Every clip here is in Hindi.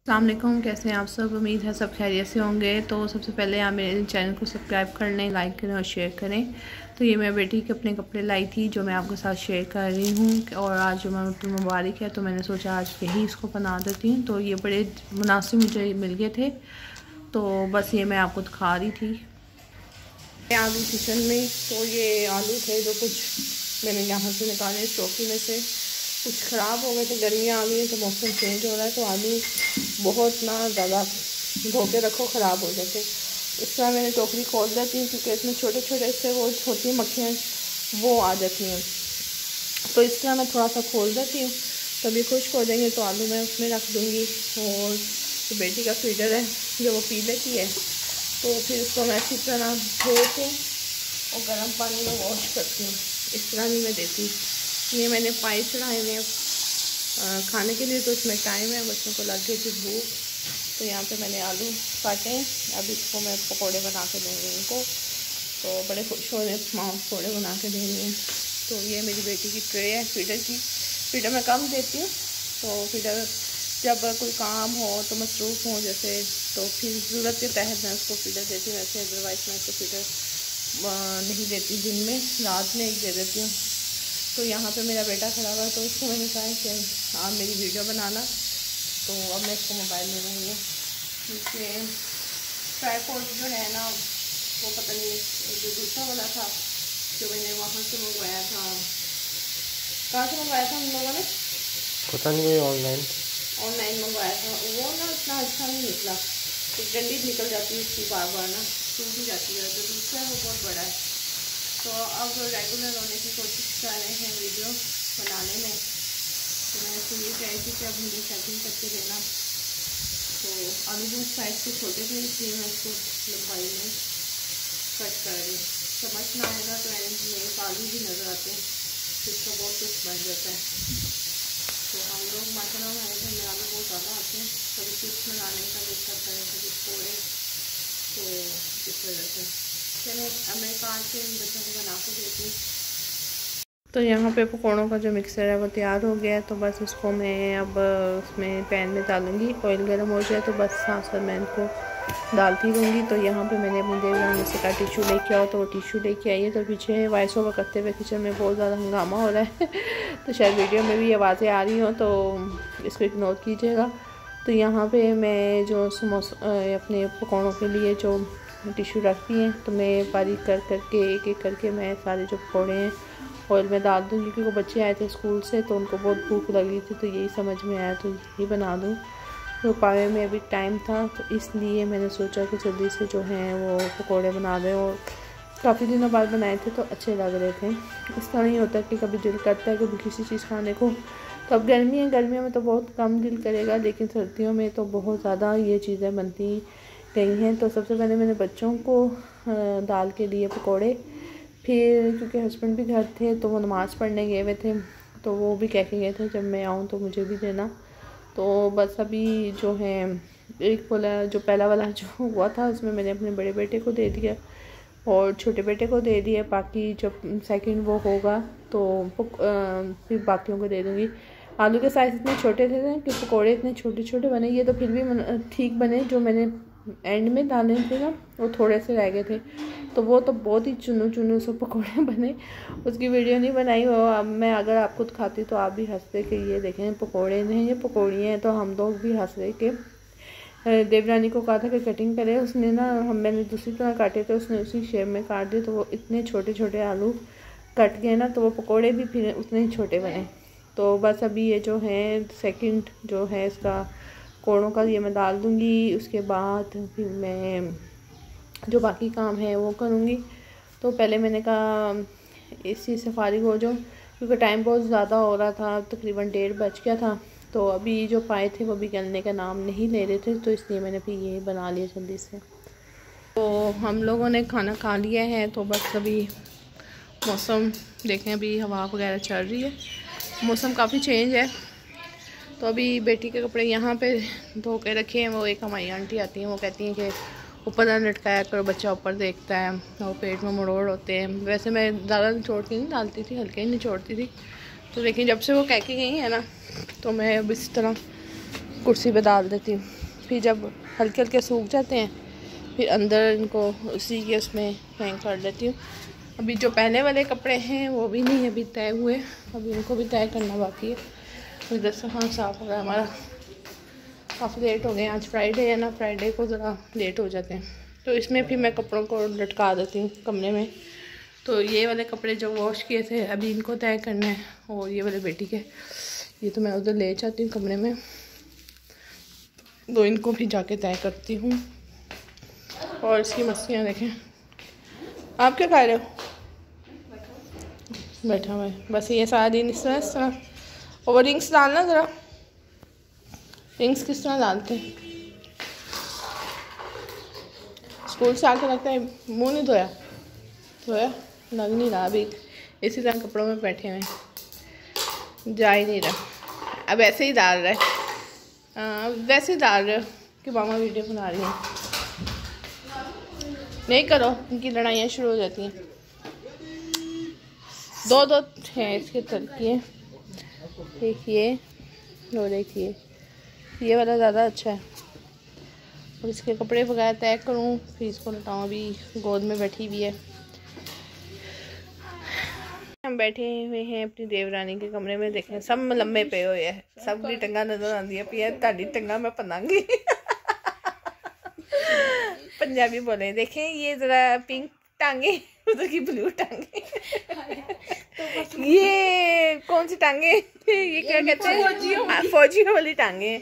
अस्सलाम वालेकुम, कैसे हैं आप सब। उम्मीद है सब खैरियत से होंगे। तो सबसे पहले आप मेरे चैनल को सब्सक्राइब कर लें, लाइक करें और शेयर करें। तो ये मैं बेटी के अपने कपड़े लाई थी जो मैं आपके साथ शेयर कर रही हूँ। और आज जो मुबारक है तो मैंने सोचा आज यही इसको बना देती हूँ। तो ये बड़े मुनासिब मुझे मिल गए थे, तो बस ये मैं आपको दिखा रही थी। आलू किचन में, तो ये आलू थे जो कुछ मैंने यहाँ से निकाले चौकी में से, कुछ ख़राब हो गए थे। गर्मियाँ आ गई हैं तो मौसम चेंज हो रहा है, तो आलू बहुत ना ज़्यादा धो के रखो ख़राब हो जाते। इस तरह मैंने टोकरी खोल देती हूँ क्योंकि इसमें छोटे छोटे से वो छोटी मक्खियाँ वो आ जाती हैं। तो इस तरह मैं थोड़ा सा खोल देती हूँ, तभी खुश्क हो जाएंगे तो आलू मैं उसमें रख दूँगी। और तो बेटी का फीडर है जो वो पी लेती है, तो फिर उसको मैं अच्छी तरह धो के और गर्म पानी में वॉश करती हूँ। इस तरह भी मैं देती हूँ। ये मैंने पाए चढ़ाए हुए हैं खाने के लिए, तो इसमें टाइम है, बच्चों को लग गई थी भूख। तो यहाँ पे मैंने आलू काटे हैं, अब इसको मैं पकौड़े बना के दूँगी इनको। तो बड़े खुश हो रहे हैं, माँ पकौड़े बना के दे रही हैं। तो ये मेरी बेटी की ट्रे है फीडर की। फीडर मैं कम देती हूँ, तो फीडर जब कोई काम हो तो मसरूफ़ हो जैसे, तो फिर ज़रूरत के तहत मैं उसको फीडर देती हूँ। वैसे अदरवाइज़ मैं उसको फीडर नहीं देती, दिन में रात में एक दे देती हूँ। तो यहाँ पे मेरा बेटा खड़ा हुआ है, तो उसको मैंने कहा कि आप मेरी वीडियो बनाना। तो अब मैं इसको मोबाइल में लूँगी। इसमें ट्राईपॉड जो है ना, वो पता नहीं जो दूसरा वाला था जो मैंने वहाँ से मंगवाया था, कहाँ से मंगवाया था हम लोगों ने, पता नहीं, ऑनलाइन मंगवाया था। वो ना इतना अच्छा नहीं निकला, तो डंडी निकल जाती है उसकी बार बार ना, टूट ही जाती है। जो दूसरा है वो बहुत बड़ा है। तो अब रेगुलर होने की कोशिश कर रहे हैं वीडियो बनाने में। तो मैं इसको ये कह रही थी कि अब मुझे सेटिंग करके देना। तो आलू साइज से छोटे थे, इसलिए मैं इसको लंबाई में कट कर रही हूँ। समझ ना आएगा तो मेरे आलू भी नज़र आते हैं, जिसका बहुत कुछ बन जाता है। तो हम लोग माशाल्लाह हमारे घर में आलू बहुत ज़्यादा आते हैं, कभी चिप्स बनाने का दिल करता है, कभी पकौड़े, तो इस वजह से चलो अब मैं काट के इन बच्चों को बना के देती हूँ। तो यहाँ पे पकौड़ों का जो मिक्सर है वो तैयार हो गया है। तो बस उसको मैं अब उसमें पैन में डालूँगी। ऑयल गर्म हो जाए तो बस साथ साथ मैं इनको डालती रहूँगी। तो यहाँ पे मैंने अपनी देवरानी से कहा टिशू लेके आओ, तो वो टिशू लेके आई है। तो पीछे वॉइस ओवर करते हुए किचन में बहुत ज़्यादा हंगामा हो रहा है तो शायद वीडियो में भी आवाज़ें आ रही हों, तो इसको इग्नोर कीजिएगा। तो यहाँ पे मैं जो अपने पकौड़ों के लिए जो टिशू रखती हैं, तो मैं बारीक कर करके एक एक करके मैं सारे जो पकौड़े हैं ऑयल में डाल दूँगी। क्योंकि वो बच्चे आए थे स्कूल से तो उनको बहुत भूख लग रही थी, तो यही समझ में आया तो यही बना दूँ। तो पावे में अभी टाइम था, तो इसलिए मैंने सोचा कि जल्दी से जो है वो पकौड़े बना दें। और काफ़ी दिनों बाद बनाए थे तो अच्छे लग रहे थे। इस तरह नहीं होता कि कभी दिल करता है कभी किसी चीज़ खाने को। तो अब गर्मी है, गर्मियों में तो बहुत कम दिल करेगा, लेकिन सर्दियों में तो बहुत ज़्यादा ये चीज़ें बनती गई हैं। तो सबसे पहले मैंने बच्चों को दाल के लिए पकौड़े, फिर क्योंकि हस्बैंड भी घर थे तो वो नमाज़ पढ़ने गए हुए थे, तो वो भी कह के गए थे जब मैं आऊँ तो मुझे भी देना। तो बस अभी जो है एक बोला, जो पहला वाला जो हुआ था उसमें मैंने अपने बड़े बेटे को दे दिया और छोटे बेटे को दे दिया। बाकी जब सेकंड वो होगा तो फिर बाकियों को दे दूँगी। आलू के साइज़ इतने छोटे थे कि पकोड़े इतने छोटे छोटे बने। ये तो फिर भी ठीक बने, जो मैंने एंड में डाले थे ना वो थोड़े से रह गए थे, तो वो तो बहुत ही चुनु चुनु से पकोड़े बने। उसकी वीडियो नहीं बनाई हो। अब मैं अगर आपको दिखाती तो आप भी हंसते कि ये देखें पकोड़े नहीं ये पकौड़ियाँ हैं। तो हम लोग भी हंस रहे कि देवरानी को कहा था कि कटिंग करे, उसने ना मैंने दूसरी तरह काटे थे, उसने उसी शेप में काट दिए, तो वो इतने छोटे छोटे आलू कट गए ना, तो वो पकोड़े भी फिर उतने ही छोटे बने। तो बस अभी ये जो है सेकंड जो है इसका कोड़ों का ये मैं डाल दूँगी। उसके बाद फिर मैं जो बाकी काम है वो करूँगी। तो पहले मैंने कहा इस चीज़ से फारिग हो जाऊँ, क्योंकि टाइम बहुत ज़्यादा हो रहा था, तकरीबन 1:30 बज गया था। तो अभी जो पाए थे वो भी गलने का नाम नहीं ले रहे थे, तो इसलिए मैंने फिर ये बना लिया जल्दी से। तो हम लोगों ने खाना खा लिया है, तो बस अभी मौसम देखें, अभी हवा वगैरह चल रही है, मौसम काफ़ी चेंज है। तो अभी बेटी के कपड़े यहाँ पे धो के रखे हैं। वो एक हमारी आंटी आती हैं, वो कहती हैं कि ऊपर ना लटकाया करो, बच्चा ऊपर देखता है और पेट में मरोड़ होते हैं। वैसे मैं ज़्यादा निचोड़ के नहीं डालती थी, हल्के ही निचोड़ती थी। तो लेकिन जब से वो कह के गई है ना, तो मैं अब इस तरह कुर्सी पे डाल देती हूँ। फिर जब हल्के हल्के सूख जाते हैं फिर अंदर इनको उसी के उसमें हैंग कर देती हूँ। अभी जो पहले वाले कपड़े हैं वो भी नहीं अभी तय हुए, अभी उनको भी तय करना बाकी है। इधर से हाँ साफ़ हो गया हमारा, काफ़ी लेट हो गए। आज फ्राइडे है ना, फ्राइडे को ज़रा लेट हो जाते हैं। तो इसमें फिर मैं कपड़ों को लटका देती हूँ कमरे में। तो ये वाले कपड़े जो वॉश किए थे अभी इनको तय करना है, और ये वाले बेटी के ये तो मैं उधर ले जाती हूँ कमरे में, तो इनको भी जाके तय करती हूँ। और इसकी मस्तियाँ देखें। आप क्या खा रहे हो? बैठा हुआ है बस ये सारा दिन इस तरह। और रिंग्स डालना ज़रा, रिंग्स किस तरह डालते हैं? स्कूल से आके लगता है मुँह नहीं धोया, लग नहीं रहा। अभी इसी तरह कपड़ों में बैठे हुए हैं, जा ही नहीं रहा। अब ऐसे ही डाल रहा है, वैसे ही डाल रहे हो कि मामा वीडियो बना रही हैं। नहीं करो, इनकी लड़ाइयाँ शुरू हो जाती हैं। दो हैं इसके तरक्की, देखिए वो देखिए ये वाला ज़्यादा अच्छा है। और इसके कपड़े वगैरह तय करूँ फिर इसको लटाऊँ। अभी गोद में बैठी हुई है। हम बैठे हुए हैं अपनी देवरानी के कमरे में। देखें सब लम्बे पे हुए हैं, सब की टंगा नजर आती है। पिया ताड़ी टंगा मैं पनांगी। पंजाबी बोले। देखें ये जरा पिंक टांगे, उधर की ब्लू टांगे। ये कौन सी टांगे? ये क्या कहते हैं? फौजियों वाली टांगे।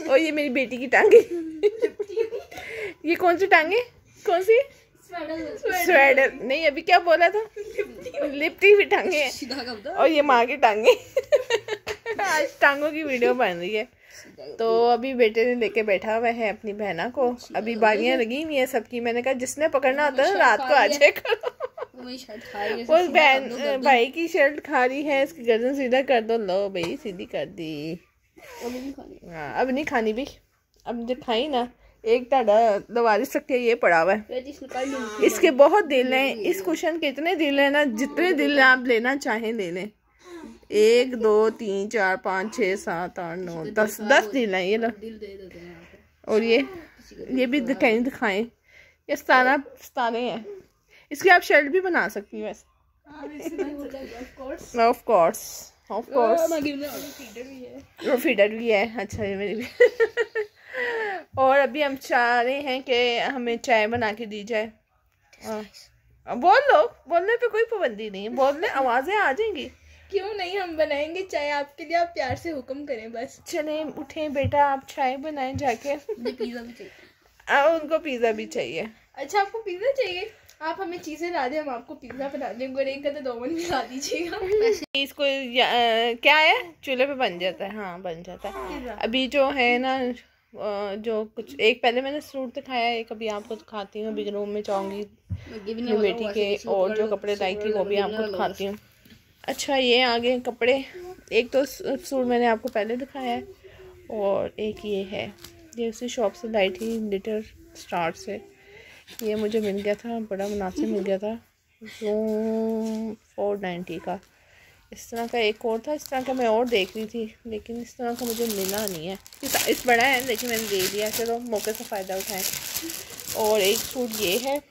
और ये मेरी बेटी की टांगे। ये कौन सी टांगे? कौन सी? स्वेटर नहीं, अभी क्या बोला था? लिपटी हुई टांगे। और ये माँ की टांगे। आज टांगों की वीडियो बन रही है। तो अभी बेटे ने लेके बैठा हुआ है अपनी बहना को। अभी बालियां लगी हुई है सबकी। मैंने कहा जिसने पकड़ना होता है रात को आ जाए करो। वो बहन भाई की शर्ट खा रही है, इसकी गर्दन सीधा कर दो। लो भाई सीधी कर दी। हाँ अब नहीं खानी भी, अब जब खाई ना एक टाड़ा दबा सकती है। ये पड़ा हुआ है, इसके बहुत दिल हैं। इस कुशन के इतने दिल हैं ना, जितने दिल आप लेना चाहें ले लें। 1 2 3 4 5 6 7 8 9 10 दिल हैं ये लो। और ये भी दिखाएं। ये 17 हैं। इसकी आप शर्ट भी बना सकती हैं वैसे। ऑफ कोर्स वो फीडर भी है। अच्छा ये मेरी भी। और अभी हम चाह रहे हैं कि हमें चाय बना के दी जाए। बोल लो, बोलने पे कोई पाबंदी नहीं है, बोलने आवाजें आ जाएंगी। क्यों नहीं, हम बनाएंगे चाय आपके लिए, आप प्यार से हुक्म करें बस। चले उठे बेटा, आप चाय बनाएं जाके। पिज़्ज़ा भी चाहिए। उनको पिज़्ज़ा भी चाहिए। अच्छा आपको पिज़्ज़ा चाहिए? आप हमें चीजें ला दें, हम आपको पिज़्ज़ा बना देंगे। और एक का तो 2 मिनट में ला दीजिएगा। इसको क्या है, चूल्हे पे बन जाता है। हाँ बन जाता है। अभी जो है ना जो कुछ एक पहले मैंने सूट दिखाया, एक अभी आपको दिखाती हूँ। अभी रूम में जाऊँगी अपनी बेटी के, और जो कपड़े लाई थी वो भी आपको दिखाती हूँ। अच्छा ये आगे कपड़े, एक तो सूट मैंने आपको पहले दिखाया है, और एक ये है। ये उसी शॉप से लाई थी, लिटिल स्टार से। ये मुझे मिल गया था, बड़ा मुनासिब मिल गया था, 490 का। इस तरह का एक और था, इस तरह का मैं और देख रही थी, लेकिन इस तरह का मुझे मिला नहीं है। इस बड़ा है लेकिन मैंने दे दिया, चलो मौके से फ़ायदा उठाएं। और एक सूट ये है।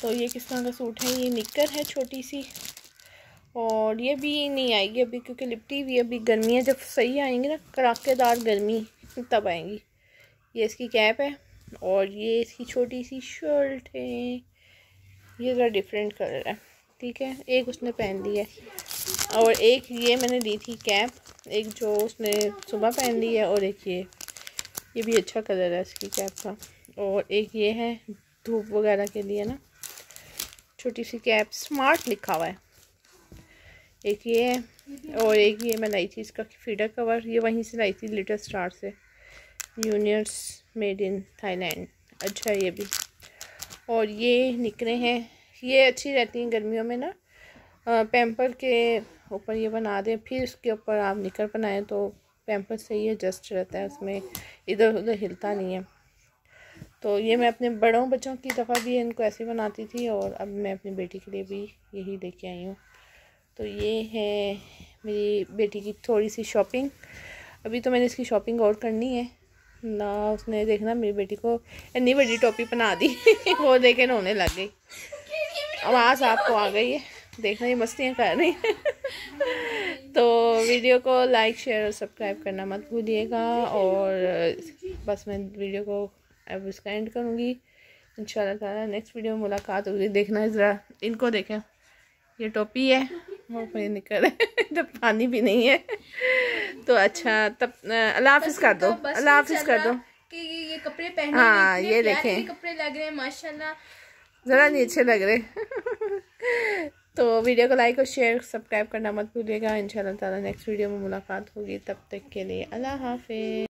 तो ये किस तरह का सूट है? ये निक्कर है छोटी सी, और ये भी नहीं आएगी अभी क्योंकि लिपटी हुई। अभी गर्मियाँ जब सही आएंगी ना, कड़ाकेदार गर्मी, तब आएंगी। ये इसकी कैप है, और ये इसकी छोटी सी शर्ट है। ये ज़रा डिफरेंट कलर है, ठीक है। एक उसने पहन ली है, और एक ये मैंने ली थी कैप, एक जो उसने सुबह पहन ली है, और एक ये भी अच्छा कलर है इसकी कैप का। और एक ये है धूप वगैरह के लिए ना, छोटी सी कैप, स्मार्ट लिखा हुआ है। एक ये है, और एक ये मैं लाई थी इसका फीडर कवर। ये वहीं से लाई थी, लिटिल स्टार से, यूनियर्स मेड इन थाईलैंड। अच्छा ये भी। और ये निकले हैं, ये अच्छी रहती हैं गर्मियों में ना। पैम्पर के ऊपर ये बना दें, फिर उसके ऊपर आप निकर बनाएं तो पैम्पर सही एडजस्ट रहता है, उसमें इधर उधर हिलता नहीं है। तो ये मैं अपने बड़ों बच्चों की दफ़ा भी इनको ऐसे बनाती थी, और अब मैं अपनी बेटी के लिए भी यही लेके आई हूँ। तो ये है मेरी बेटी की थोड़ी सी शॉपिंग। अभी तो मैंने इसकी शॉपिंग और करनी है ना। उसने देखना मेरी बेटी को इतनी बड़ी टोपी पहना दी वो देखे रोने लग गई। आवाज़ आपको आ गई है, देखना ये मस्तियाँ कर रही है। तो वीडियो को लाइक शेयर और सब्सक्राइब करना मत भूलिएगा। और बस मैं वीडियो को अब इसका एंड करूँगी। इंशाल्लाह ताला नेक्स्ट वीडियो में मुलाकात होगी। देखना ज़रा इनको देखें, ये टोपी है वो पानी निकल है तो पानी भी नहीं है। तो अच्छा तब अल्लाह हाफिज़ कर दो, अल्लाह हाफिज़ कर दो कि ये कपड़े पहने हाँ ये देखें कपड़े लग रहे हैं माशाल्लाह, ज़रा नहीं अच्छे लग रहे। तो वीडियो को लाइक और शेयर सब्सक्राइब करना मत भूलिएगा। इंशाल्लाह ताला नेक्स्ट वीडियो में मुलाकात होगी। तब तक के लिए अल्लाह हाफिज़।